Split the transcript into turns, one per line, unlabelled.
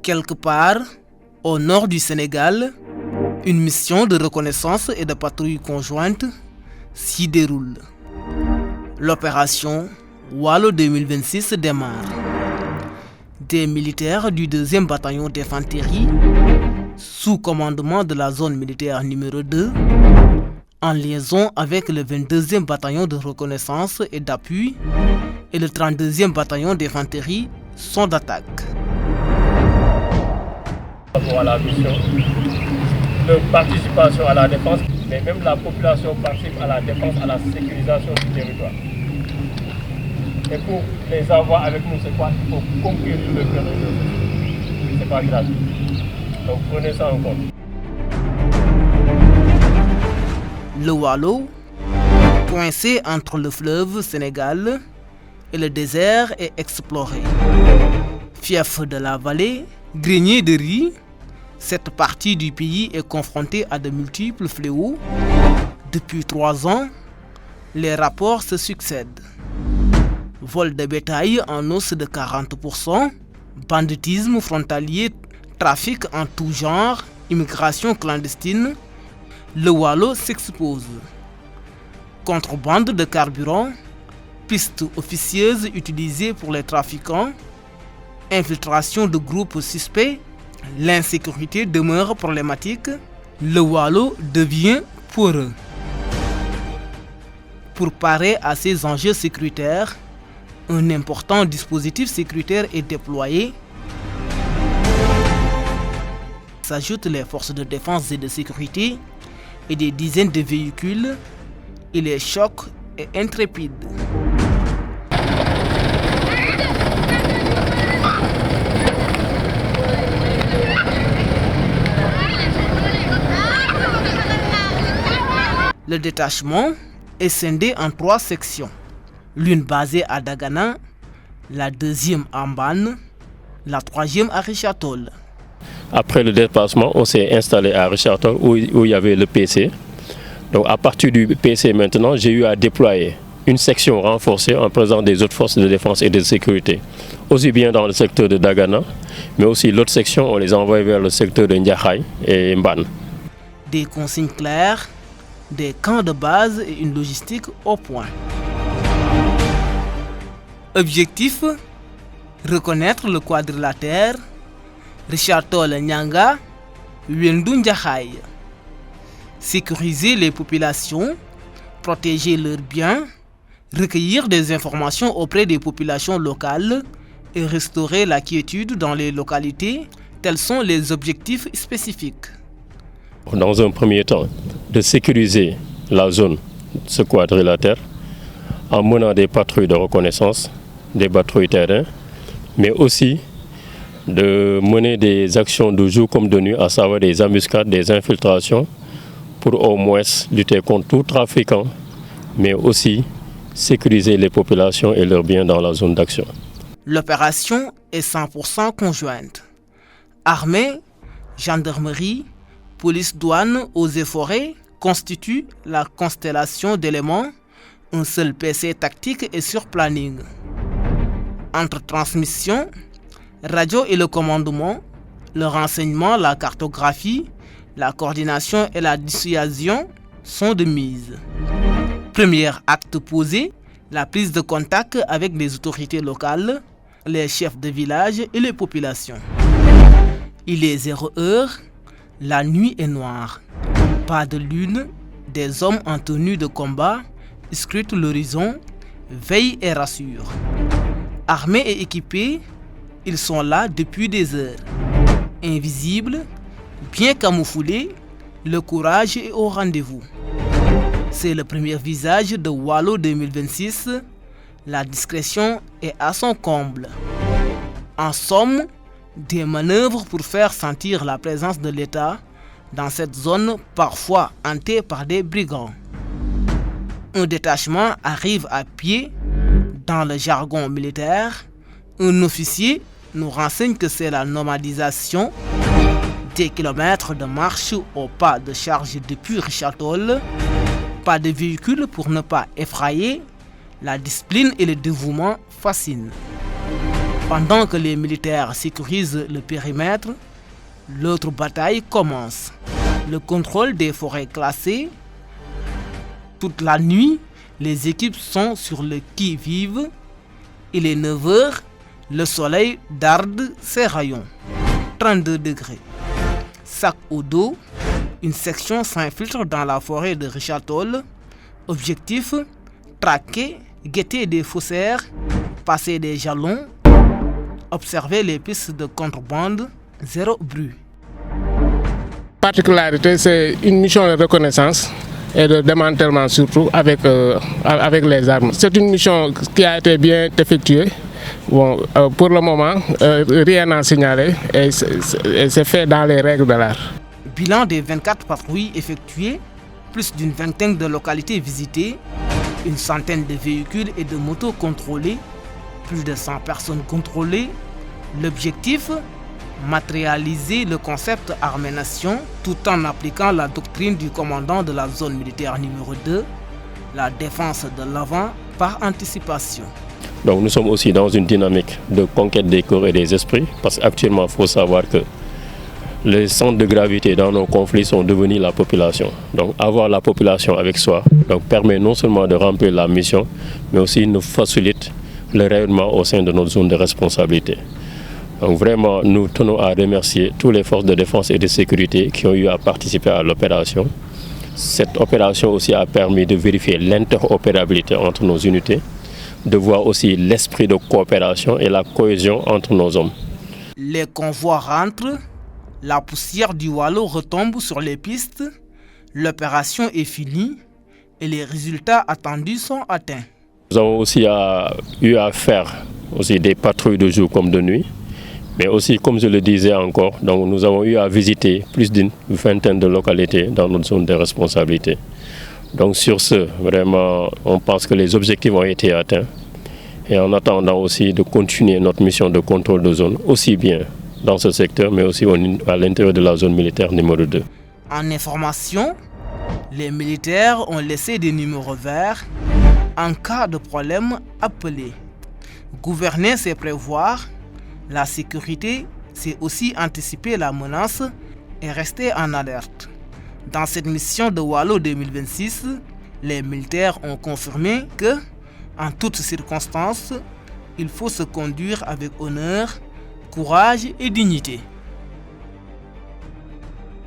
Quelque part, au nord du Sénégal, une mission de reconnaissance et de patrouille conjointe s'y déroule. L'opération Waalo 2026 démarre. Des militaires du 2e bataillon d'infanterie, sous commandement de la zone militaire numéro 2, en liaison avec le 22e bataillon de reconnaissance et d'appui et le 32e bataillon d'infanterie, sont d'attaque.
À la mission de participation à la défense, mais même la population participe à la défense, à la sécurisation du territoire. Et pour les avoir avec nous, c'est quoi? Il faut conquérir le cœur des gens. C'est pas gratuit. Donc prenez ça en compte.
Le Waalo, coincé entre le fleuve Sénégal et le désert, est exploré. Fief de la vallée, grenier de riz, cette partie du pays est confrontée à de multiples fléaux. Depuis 3 ans, les rapports se succèdent. Vol de bétail en hausse de 40%, banditisme frontalier, trafic en tout genre, immigration clandestine, le Waalo s'expose. Contrebande de carburant, pistes officieuses utilisées pour les trafiquants, infiltration de groupes suspects, l'insécurité demeure problématique, le Waalo devient poreux. Pour parer à ces enjeux sécuritaires, un important dispositif sécuritaire est déployé. S'ajoutent les forces de défense et de sécurité et des dizaines de véhicules et les chocs et intrépides. Le détachement est scindé en 3 sections. L'une basée à Dagana, la 2e à Mbane, la 3e à Richard-Toll.
Après le déplacement, on s'est installé à Richard-Toll où il y avait le PC. Donc à partir du PC maintenant, j'ai eu à déployer une section renforcée en présence des autres forces de défense et de sécurité. Aussi bien dans le secteur de Dagana, mais aussi l'autre section, on les a envoyés vers le secteur de Ndiakhaye et Mbane.
Des consignes claires, des camps de base et une logistique au point. Objectif: reconnaître le quadrilatère Richard-Toll Nyanga, Wendu Ndiakhaye. Sécuriser les populations, protéger leurs biens, recueillir des informations auprès des populations locales et restaurer la quiétude dans les localités. Tels sont les objectifs spécifiques.
Dans un premier temps, de sécuriser la zone, ce quadrilatère, en menant des patrouilles de reconnaissance, des patrouilles terrain, mais aussi de mener des actions de jour comme de nuit, à savoir des embuscades, des infiltrations, pour au moins lutter contre tout trafiquant, mais aussi sécuriser les populations et leurs biens dans la zone d'action.
L'opération est 100% conjointe. Armée, gendarmerie, police, douane, eaux et forêts constituent la constellation d'éléments. Un seul PC tactique est sur planning. Entre transmission, radio et le commandement, le renseignement, la cartographie, la coordination et la dissuasion sont de mise. Premier acte posé, la prise de contact avec les autorités locales, les chefs de village et les populations. Il est 0h, la nuit est noire. Pas de lune, des hommes en tenue de combat scrutent l'horizon, veillent et rassurent. Armés et équipés, ils sont là depuis des heures. Invisibles, bien camouflés, le courage est au rendez-vous. C'est le premier visage de Waalo 2026. La discrétion est à son comble. En somme, des manœuvres pour faire sentir la présence de l'État dans cette zone parfois hantée par des brigands. Un détachement arrive à pied. Dans le jargon militaire, un officier nous renseigne que c'est la nomadisation. Des kilomètres de marche au pas de charge depuis Richard-Toll. Pas de véhicule pour ne pas effrayer. La discipline et le dévouement fascinent. Pendant que les militaires sécurisent le périmètre, l'autre bataille commence. Le contrôle des forêts classées. Toute la nuit, les équipes sont sur le qui-vive. Il est 9 h, le soleil darde ses rayons. 32 degrés. Sac au dos, une section s'infiltre dans la forêt de Richard Toll. Objectif, traquer, guetter des faussaires, passer des jalons, observer les pistes de contrebande, zéro bruit.
Particularité, c'est une mission de reconnaissance et de démantèlement surtout avec les armes. C'est une mission qui a été bien effectuée. Bon, pour le moment, rien à signaler et c'est fait dans les règles de l'art.
Bilan des 24 patrouilles effectuées, plus d'une vingtaine de localités visitées, une centaine de véhicules et de motos contrôlés, plus de 100 personnes contrôlées. L'objectif, matérialiser le concept Armée-Nation tout en appliquant la doctrine du commandant de la zone militaire numéro 2, la défense de l'avant par anticipation.
Donc nous sommes aussi dans une dynamique de conquête des corps et des esprits, parce qu'actuellement il faut savoir que les centres de gravité dans nos conflits sont devenus la population. Donc avoir la population avec soi permet non seulement de remplir la mission, mais aussi nous facilite le rayonnement au sein de notre zone de responsabilité. Donc vraiment, nous tenons à remercier toutes les forces de défense et de sécurité qui ont eu à participer à l'opération. Cette opération aussi a permis de vérifier l'interopérabilité entre nos unités, de voir aussi l'esprit de coopération et la cohésion entre nos hommes.
Les convois rentrent, la poussière du Waalo retombe sur les pistes, l'opération est finie et les résultats attendus sont atteints.
Nous avons aussi eu à faire aussi des patrouilles de jour comme de nuit. Mais aussi, comme je le disais encore, donc nous avons eu à visiter plus d'une vingtaine de localités dans notre zone de responsabilité. Donc sur ce, vraiment, on pense que les objectifs ont été atteints. Et en attendant aussi de continuer notre mission de contrôle de zone, aussi bien dans ce secteur, mais aussi à l'intérieur de la zone militaire numéro 2.
En information, les militaires ont laissé des numéros verts. En cas de problème, appelez. Gouverner, c'est prévoir. La sécurité, c'est aussi anticiper la menace et rester en alerte. Dans cette mission de Waalo 2026, les militaires ont confirmé que, en toutes circonstances, il faut se conduire avec honneur, courage et dignité.